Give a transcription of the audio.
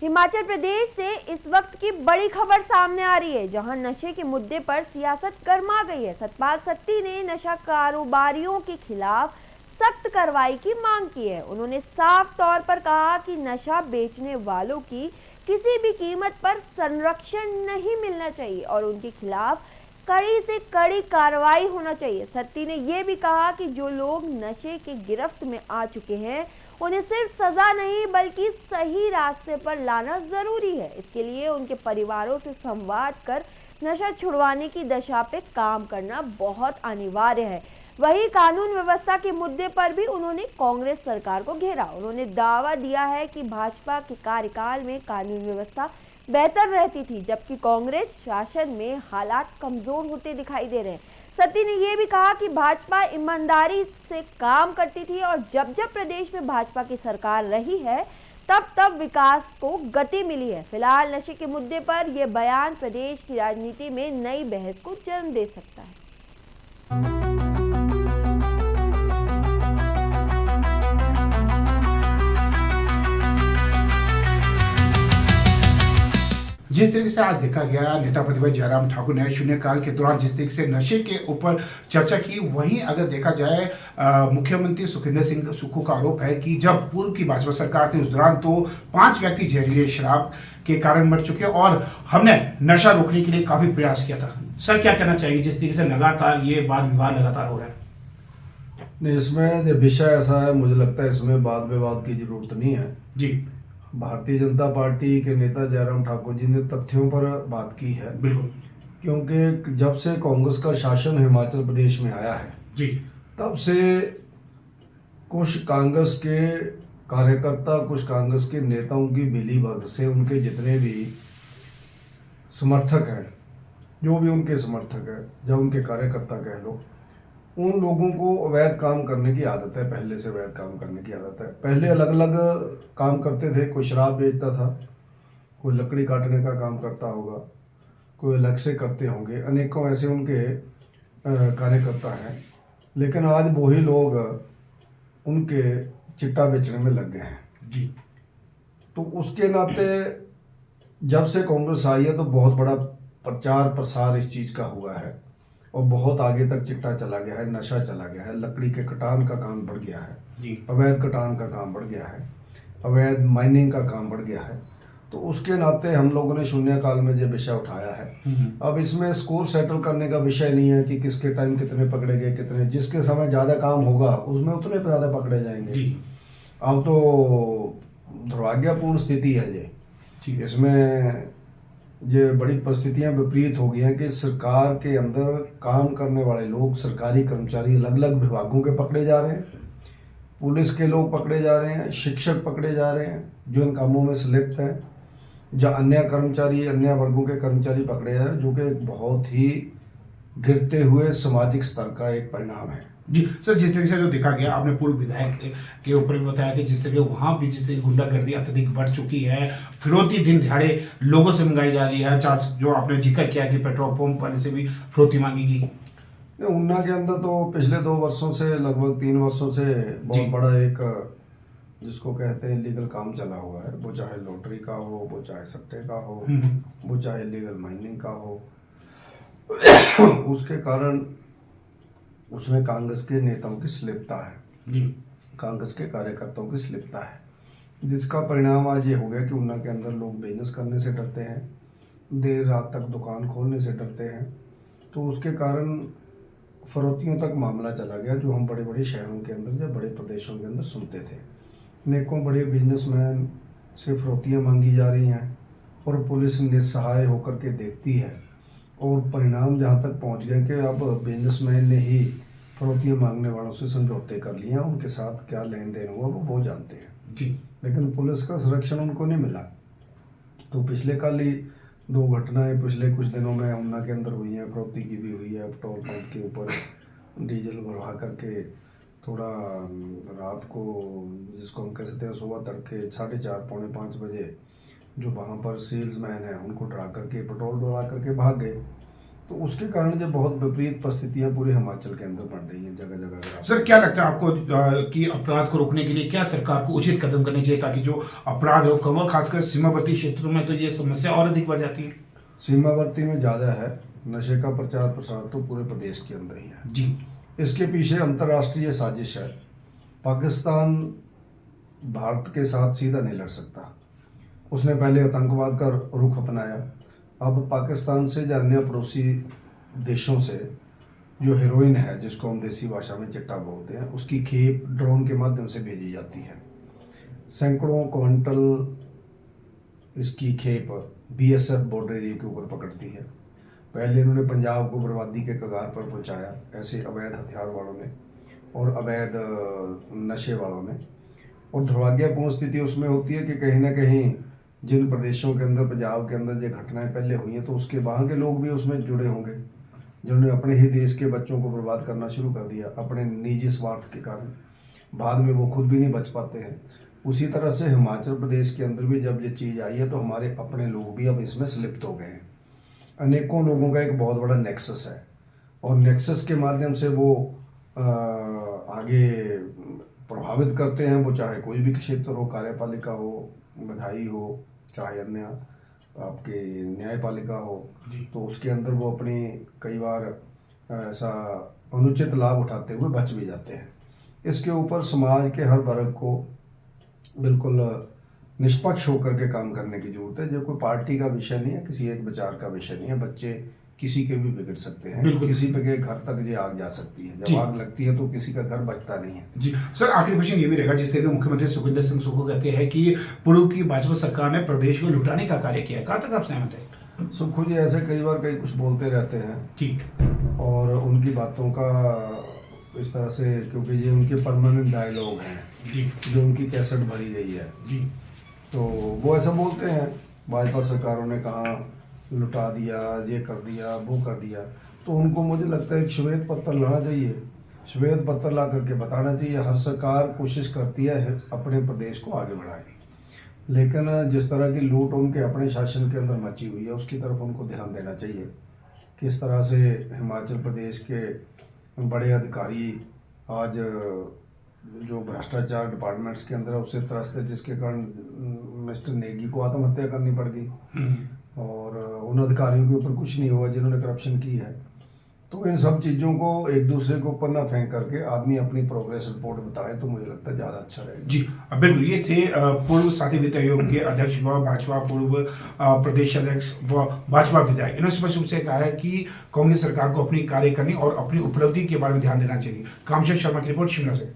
हिमाचल प्रदेश से इस वक्त की बड़ी खबर सामने आ रही है, जहां नशे के मुद्दे पर सियासत गर्मा गई है। सतपाल सत्ती ने नशा कारोबारियों के खिलाफ सख्त कार्रवाई की मांग की है। उन्होंने साफ तौर पर कहा कि नशा बेचने वालों की किसी भी कीमत पर संरक्षण नहीं मिलना चाहिए और उनके खिलाफ कड़ी से कड़ी कार्रवाई होना चाहिए। सत्ती ने यह भी कहा कि जो लोग नशे के गिरफ्त में आ चुके हैं उन्हें सिर्फ सजा नहीं बल्कि सही रास्ते पर लाना जरूरी है। इसके लिए उनके परिवारों से संवाद कर नशा छुड़वाने की दिशा पे काम करना बहुत अनिवार्य है। वहीं कानून व्यवस्था के मुद्दे पर भी उन्होंने कांग्रेस सरकार को घेरा। उन्होंने दावा दिया है कि भाजपा के कार्यकाल में कानून व्यवस्था बेहतर रहती थी, जबकि कांग्रेस शासन में हालात कमजोर होते दिखाई दे रहे हैं। सत्ती ने यह भी कहा कि भाजपा ईमानदारी से काम करती थी और जब जब प्रदेश में भाजपा की सरकार रही है तब तब विकास को गति मिली है। फिलहाल नशे के मुद्दे पर यह बयान प्रदेश की राजनीति में नई बहस को जन्म दे सकता है। जिस तरीके से आज देखा गया, नेता प्रतिपक्ष जयराम ठाकुर ने शून्यकाल के दौरान जिस तरीके से नशे के ऊपर चर्चा की, वहीं अगर देखा जाए मुख्यमंत्री सुखविंदर सिंह सुक्खू का आरोप है कि जब पूर्व की भाजपा सरकार थी उस दौरान तो 5 व्यक्ति जहरीले शराब के कारण मर चुके और हमने नशा रोकने के लिए काफी प्रयास किया था। सर, क्या कहना चाहिए जिस तरीके से लगातार ये वाद विवाद लगातार हो रहा है? नहीं, इसमें जो विषय ऐसा है, मुझे लगता है इसमें वाद विवाद की जरूरत नहीं है जी। भारतीय जनता पार्टी के नेता जयराम ठाकुर जी ने तथ्यों पर बात की है। बिल्कुल, क्योंकि जब से कांग्रेस का शासन हिमाचल प्रदेश में आया है जी, तब से कुछ कांग्रेस के कार्यकर्ता, कुछ कांग्रेस के नेताओं की मिली भगत से उनके जितने भी समर्थक हैं, जो भी उनके समर्थक हैं, जब उनके कार्यकर्ता कह लो, उन लोगों को अवैध काम करने की आदत है। पहले से अवैध काम करने की आदत है। पहले अलग अलग काम करते थे। कोई शराब बेचता था, कोई लकड़ी काटने का काम करता होगा, कोई अलग से करते होंगे। अनेकों ऐसे उनके कार्यकर्ता हैं, लेकिन आज वही लोग उनके चिट्टा बेचने में लग गए हैं जी। तो उसके नाते जब से कांग्रेस आई है तो बहुत बड़ा प्रचार प्रसार इस चीज़ का हुआ है और बहुत आगे तक चिट्टा चला गया है, नशा चला गया है, लकड़ी के कटान का काम बढ़ गया है जी, अवैध कटान का काम बढ़ गया है, अवैध माइनिंग का काम बढ़ गया है। तो उसके नाते हम लोगों ने शून्यकाल में जो विषय उठाया है, अब इसमें स्कोर सेटल करने का विषय नहीं है कि किसके टाइम कितने पकड़े गए, कितने, जिसके समय ज़्यादा काम होगा उसमें उतने ज़्यादा पकड़े जाएंगे जी। अब तो दुर्भाग्यपूर्ण स्थिति है ये। इसमें ये बड़ी परिस्थितियां विपरीत हो गई हैं कि सरकार के अंदर काम करने वाले लोग, सरकारी कर्मचारी अलग अलग विभागों के पकड़े जा रहे हैं, पुलिस के लोग पकड़े जा रहे हैं, शिक्षक पकड़े जा रहे हैं जो इन कामों में संलिप्त हैं, जो अन्य कर्मचारी, अन्य वर्गों के कर्मचारी पकड़े जा रहे हैं, जो कि एक बहुत ही गिरते हुए सामाजिक स्तर का एक परिणाम है। जी सर, जिस तरीके से जो देखा गया, आपने पूर्व विधायक के ऊपर भी बताया कि जिस तरीके वहां भी जिस गुंडागर्दी अत्यधिक बढ़ चुकी है, फिरौती दिन दिहाड़े लोगों से मंगाई जा रही है, जो आपने जिक्र किया कि पेट्रोल पंप वाले से भी फिरौती मांगी गई। ऊना के अंदर तो पिछले 2 वर्षों से, लगभग 3 वर्षों से बहुत बड़ा एक जिसको कहते हैं लीगल काम चला हुआ है। वो चाहे लॉटरी का हो, वो चाहे सट्टे का हो, वो चाहे लीगल माइनिंग का हो। उसके कारण उसमें कांग्रेस के नेताओं की स्लिपता है जी, कांग्रेस के कार्यकर्ताओं की स्लिपता है, जिसका परिणाम आज ये हो गया कि ऊना के अंदर लोग बिजनेस करने से डरते हैं, देर रात तक दुकान खोलने से डरते हैं। तो उसके कारण फरोतियों तक मामला चला गया, जो हम बड़े बड़े शहरों के अंदर या बड़े प्रदेशों के अंदर सुनते थे। अनेकों बड़े बिजनेसमैन से फरोतियाँ मांगी जा रही हैं और पुलिस निस्सहाय होकर के देखती है और परिणाम जहाँ तक पहुँच गए कि अब बिजनेसमैन ने ही फरोतियाँ मांगने वालों से समझौते कर लिए हैं। उनके साथ क्या लेन देन हुआ वो जानते हैं जी, लेकिन पुलिस का संरक्षण उनको नहीं मिला। तो पिछले कल ही 2 घटनाएं पिछले कुछ दिनों में ऊना के अंदर हुई हैं। फरोती की भी हुई है, पेट्रोल पंप के ऊपर डीजल भरवा करके थोड़ा रात को, जिसको हम कह सकते हैं सुबह तड़के 4:30 पौने 5 बजे, जो वहाँ पर सेल्समैन है उनको डरा करके पेट्रोल डलवा करके भाग गए। तो उसके कारण जो बहुत विपरीत परिस्थितियां पूरे हिमाचल के अंदर बन रही हैं जगह जगह। सर क्या लगता है आपको कि अपराध को रोकने के लिए क्या सरकार को उचित कदम करने चाहिए ताकि जो अपराध हो कम हो, खासकर सीमावर्ती क्षेत्रों में तो ये समस्या और अधिक बढ़ जाती है? सीमावर्ती में ज़्यादा है, नशे का प्रचार प्रसार तो पूरे प्रदेश के अंदर ही है जी। इसके पीछे अंतर्राष्ट्रीय साजिश है। पाकिस्तान भारत के साथ सीधा नहीं लड़ सकता, उसने पहले आतंकवाद का रुख अपनाया। अब पाकिस्तान से या अन्य पड़ोसी देशों से जो हेरोइन है, जिसको हम देसी भाषा में चिट्टा बोलते हैं, उसकी खेप ड्रोन के माध्यम से भेजी जाती है। सैकड़ों क्विंटल इसकी खेप बीएसएफ बॉर्डर एरिया के ऊपर पकड़ती है। पहले इन्होंने पंजाब को बर्बादी के कगार पर पहुंचाया ऐसे अवैध हथियार वालों ने और अवैध नशे वालों ने। और दुर्भाग्यपूर्ण स्थिति उसमें होती है कि कहीं ना कहीं जिन प्रदेशों के अंदर, पंजाब के अंदर जो घटनाएं पहले हुई हैं, तो उसके वहाँ के लोग भी उसमें जुड़े होंगे, जिन्होंने अपने ही देश के बच्चों को बर्बाद करना शुरू कर दिया अपने निजी स्वार्थ के कारण। बाद में वो खुद भी नहीं बच पाते हैं। उसी तरह से हिमाचल प्रदेश के अंदर भी जब ये चीज़ आई है तो हमारे अपने लोग भी अब इसमें स्लिप्त हो गए हैं। अनेकों लोगों का एक बहुत बड़ा नेक्सस है और नेक्सस के माध्यम से वो आगे प्रभावित करते हैं। वो चाहे कोई भी क्षेत्र हो, कार्यपालिका हो, विधायी हो, चाहे अन्य आपके न्यायपालिका हो, तो उसके अंदर वो अपनी कई बार ऐसा अनुचित लाभ उठाते हुए बच भी जाते हैं। इसके ऊपर समाज के हर वर्ग को बिल्कुल निष्पक्ष होकर के काम करने की जरूरत है। जो कोई पार्टी का विषय नहीं है, किसी एक विचार का विषय नहीं है। बच्चे किसी के भी बिगड़ सकते हैं, किसी के घर तक ये आग जा सकती है। जब आग लगती है तो किसी का घर बचता नहीं है। जी सर, आखिरी क्वेश्चन ये भी रहेगा, जिस तरह मुख्यमंत्री सुखविंदर सिंह सुक्खू कहते हैं कि पूर्व की भाजपा सरकार ने प्रदेश को लुटाने का कार्य किया है, कहाँ तक आप सहमत हैं? सुक्खू जी ऐसे कई बार कई कुछ बोलते रहते हैं ठीक, और उनकी बातों का इस तरह से, क्योंकि ये उनके परमानेंट डायलॉग हैं जी, जो उनकी कैसेट भरी गई है जी, तो वो ऐसा बोलते हैं। भाजपा सरकारों ने कहा लुटा दिया, ये कर दिया, वो कर दिया, तो उनको मुझे लगता है एक श्वेत पत्र लाना चाहिए, श्वेत पत्र ला करके बताना चाहिए। हर सरकार कोशिश करती है अपने प्रदेश को आगे बढ़ाए, लेकिन जिस तरह की लूट उनके अपने शासन के अंदर मची हुई है उसकी तरफ उनको ध्यान देना चाहिए। किस तरह से हिमाचल प्रदेश के बड़े अधिकारी आज जो भ्रष्टाचार डिपार्टमेंट्स के अंदर उससे त्रस्त है, जिसके कारण मिस्टर नेगी को आत्महत्या करनी पड़ गई और उन अधिकारियों के ऊपर कुछ नहीं हुआ जिन्होंने करप्शन की है। तो इन सब चीज़ों को एक दूसरे के ऊपर ना फेंक करके आदमी अपनी प्रोग्रेस रिपोर्ट बताए तो मुझे लगता है ज़्यादा अच्छा रहेगा। जी बिल्कुल। ये थे पूर्व साथी वित्त आयोग के अध्यक्ष व भाजपा पूर्व प्रदेश अध्यक्ष व भाजपा विधायक। इन्होंने स्पष्ट रूप से कहा है कि कांग्रेस सरकार को अपनी कार्य करनी और अपनी उपलब्धि के बारे में ध्यान देना चाहिए। कामशेष शर्मा की रिपोर्ट शिमला से।